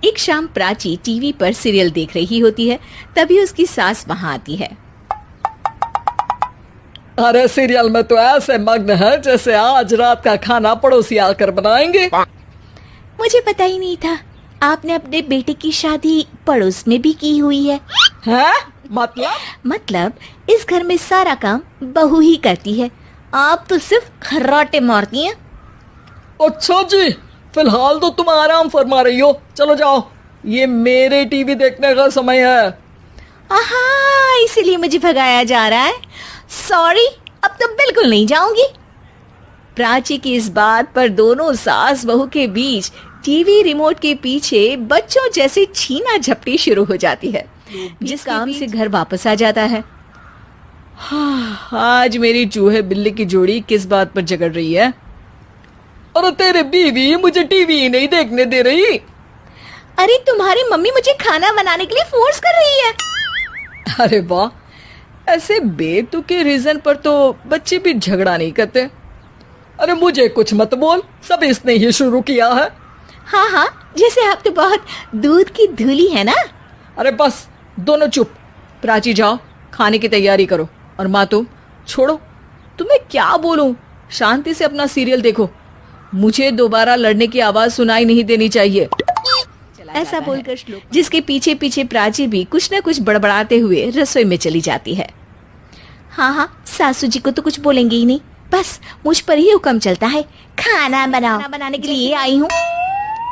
एक शाम प्राची टीवी पर सीरियल देख रही होती है। तभी उसकी सास वहाँ आती है। अरे सीरियल में तो ऐसे मग्न है जैसे आज रात का खाना पड़ोसी आकर बनाएंगे। मुझे पता ही नहीं था आपने अपने बेटे की शादी पड़ोस में भी की हुई है। हैं? मतलब इस घर में सारा काम बहू ही करती है, आप तो सिर्फ खर्राटे मारती हैं। अच्छा जी, फिलहाल तो तुम आराम फरमा रही हो, चलो जाओ, ये मेरे टीवी देखने का समय है। आहा, इसीलिए मुझे भगाया जा रहा है। सॉरी, अब तो बिल्कुल नहीं जाऊंगी। प्राची की इस बात पर दोनों सास बहू के बीच टीवी रिमोट के पीछे बच्चों जैसे छीना झपटी शुरू हो जाती है। जिस काम से घर वापस आ जाता है। हाँ, आज मेरी चूहे बिल्ली की जोड़ी किस बात पर झगड़ रही है? अरे तेरे बीवी मुझे टीवी ही नहीं देखने दे रही। अरे तुम्हारी मम्मी मुझे खाना बनाने के लिए फोर्स कर रही है। अरे वाह, ऐसे बेतुके रीजन पर तो बच्चे भी झगड़ा नहीं करते। अरे मुझे कुछ मत बोल, सब इसने ही शुरू किया है। हाँ हाँ, जैसे आप तो बहुत दूध की धूली है ना। अरे बस दोनों चुप। प्राची जाओ, खाने की तैयारी करो। और माँ तुम छोड़ो, तुम्हें क्या बोलूं, शांति से अपना सीरियल देखो। मुझे दोबारा लड़ने की आवाज सुनाई नहीं देनी चाहिए। ऐसा बोलकर श्लोक जिसके पीछे पीछे प्राची भी कुछ न कुछ बड़बड़ाते हुए रसोई में चली जाती है। हाँ हाँ, सासू जी को तो कुछ बोलेंगे ही नहीं, बस मुझ पर ही हुक्म चलता है, खाना बनाने के लिए आई हूँ।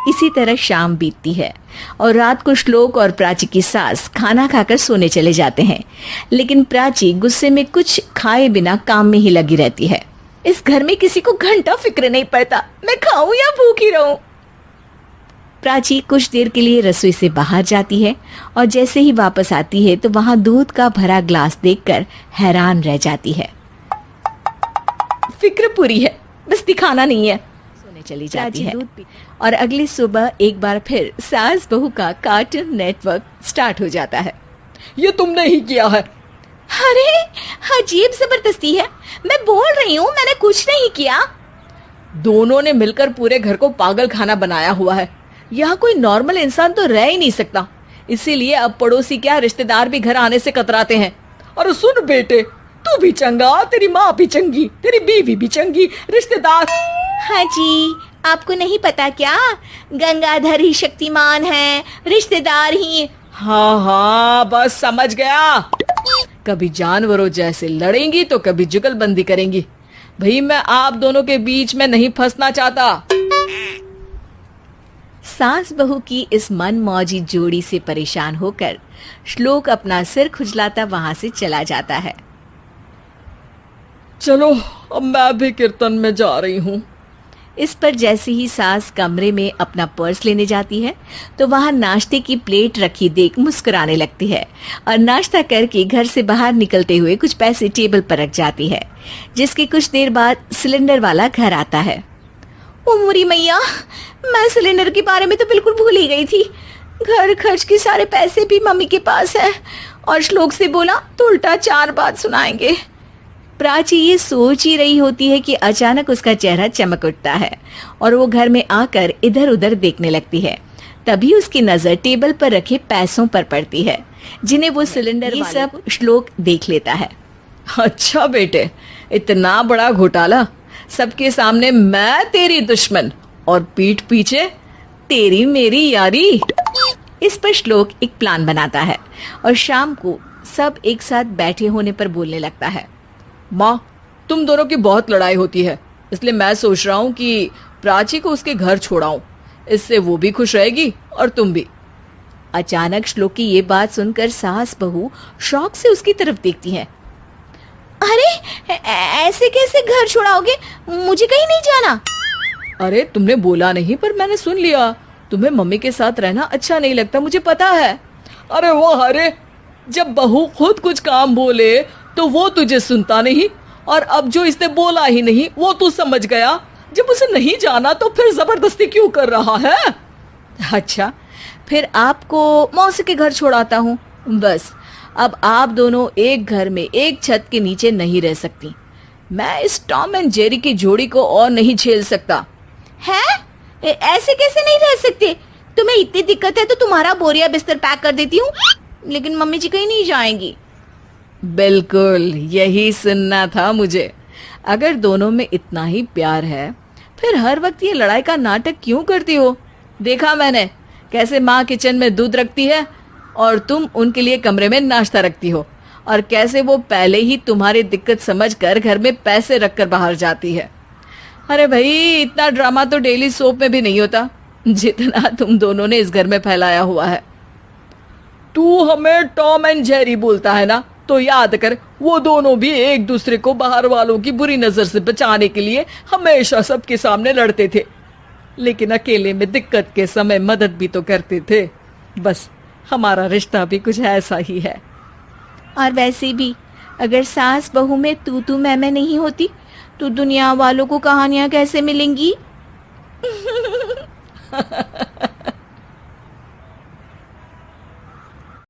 इसी तरह शाम बीतती है और रात को श्लोक और प्राची की सास खाना खाकर सोने चले जाते हैं। लेकिन प्राची गुस्से में कुछ खाए बिना काम में ही लगी रहती है। इस घर में किसी को घंटा फिक्र नहीं पड़ता मैं खाऊं या भूखी रहूं। प्राची कुछ देर के लिए रसोई से बाहर जाती है और जैसे ही वापस आती है तो वहां दूध का भरा ग्लास देखकर हैरान रह जाती है। फिक्र पूरी है, बस दिखाना नहीं है। सोने चली जाती है और अगली सुबह एक बार फिर सास बहू का कार्टून नेटवर्क स्टार्ट हो जाता है। ये तुमने ही किया है। अरे अजीब जबरदस्ती है, मैं बोल रही हूँ मैंने कुछ नहीं किया। दोनों ने मिलकर पूरे घर को पागल खाना बनाया हुआ है। यहाँ कोई नॉर्मल इंसान तो रह ही नहीं सकता, इसीलिए अब पड़ोसी क्या रिश्तेदार भी घर आने से कतराते हैं। और सुन बेटे, तू भी चंगा, तेरी माँ भी चंगी, तेरी बीवी भी चंगी, रिश्तेदार। हाँ जी, आपको नहीं पता क्या, गंगाधर ही शक्तिमान है, रिश्तेदार ही। हाँ हाँ, बस समझ गया। कभी जानवरों जैसे लड़ेंगी तो कभी जुगलबंदी करेंगी। भाई मैं आप दोनों के बीच में नहीं फंसना चाहता। सास बहू की इस मनमौजी जोड़ी से परेशान होकर श्लोक अपना सिर खुजलाता वहां से चला जाता है। चलो अब मैं भी कीर्तन में जा रही हूँ। इस पर जैसे ही सास कमरे में अपना पर्स लेने जाती है तो वहां नाश्ते की प्लेट रखी देख मुस्कुराने लगती है और नाश्ता करके घर से बाहर निकलते हुए कुछ पैसे टेबल पर रख जाती है। जिसके कुछ देर बाद सिलेंडर वाला घर आता है। ओ मोरी मैया, मैं सिलेंडर के बारे में तो बिल्कुल भूल ही गई थी। घर खर्च के सारे पैसे भी मम्मी के पास है और श्लोक से बोला तो उल्टा 4 बात सुनाएंगे। प्राची ये सोच ही रही होती है कि अचानक उसका चेहरा चमक उठता है और वो घर में आकर इधर उधर देखने लगती है। तभी उसकी नजर टेबल पर रखे पैसों पर पड़ती है जिन्हें वो सिलेंडर ये सब श्लोक देख लेता है। अच्छा बेटे, इतना बड़ा घोटाला, सबके सामने मैं तेरी दुश्मन और पीठ पीछे तेरी मेरी यारी। इस पर श्लोक एक प्लान बनाता है और शाम को सब एक साथ बैठे होने पर बोलने लगता है। माँ, तुम दोनों की बहुत लड़ाई होती है, इसलिए मैं सोच रहा हूँ कि प्राची को उसके घर छोड़ाऊं, इससे वो भी खुश रहेगी और तुम भी। अचानक श्लोक की ये बात सुनकर सास बहू शौक से उसकी तरफ देखती हैं। अरे ऐसे कैसे घर छोड़ाओगे, मुझे कहीं नहीं जाना। अरे तुमने बोला नहीं पर मैंने सुन लिया, तुम्हें मम्मी के साथ रहना अच्छा नहीं लगता, मुझे पता है। अरे वाह, अरे जब बहू खुद कुछ काम बोले तो वो तुझे सुनता नहीं, और अब जो इसने बोला ही नहीं वो तू समझ गया। जब उसे नहीं जाना तो फिर जबरदस्ती क्यों कर रहा है? अच्छा, फिर आपको मौसी के घर छोड़ाता हूँ। बस अब आप दोनों एक घर में एक छत के नीचे नहीं रह सकती। मैं इस टॉम एंड जेरी की जोड़ी को और नहीं झेल सकता। है? ऐसे कैसे नहीं रह सकते? तुम्हें इतनी दिक्कत है तो तुम्हारा बोरिया बिस्तर पैक कर देती हूँ, लेकिन मम्मी जी कहीं नहीं जाएंगी। बिल्कुल यही सुनना था मुझे। अगर दोनों में इतना ही प्यार है फिर हर वक्त ये लड़ाई का नाटक क्यों करती हो? देखा मैंने कैसे माँ किचन में दूध रखती है और तुम उनके लिए कमरे में नाश्ता रखती हो, और कैसे वो पहले ही तुम्हारी दिक्कत समझकर घर में पैसे रखकर बाहर जाती है। अरे भाई, इतना ड्रामा तो डेली सोप में भी नहीं होता जितना तुम दोनों ने इस घर में फैलाया हुआ है। तू हमें टॉम एंड जेरी बोलता है ना, तो याद कर वो दोनों भी एक दूसरे को बाहर वालों की बुरी नजर से बचाने के लिए हमेशा सबके सामने लड़ते थे, लेकिन अकेले में दिक्कत के समय मदद भी तो करते थे। बस हमारा रिश्ता भी कुछ ऐसा ही है। और वैसे भी अगर सास बहू में तू मैं नहीं होती तो दुनिया वालों को कहानियां कैसे मिलेंगी?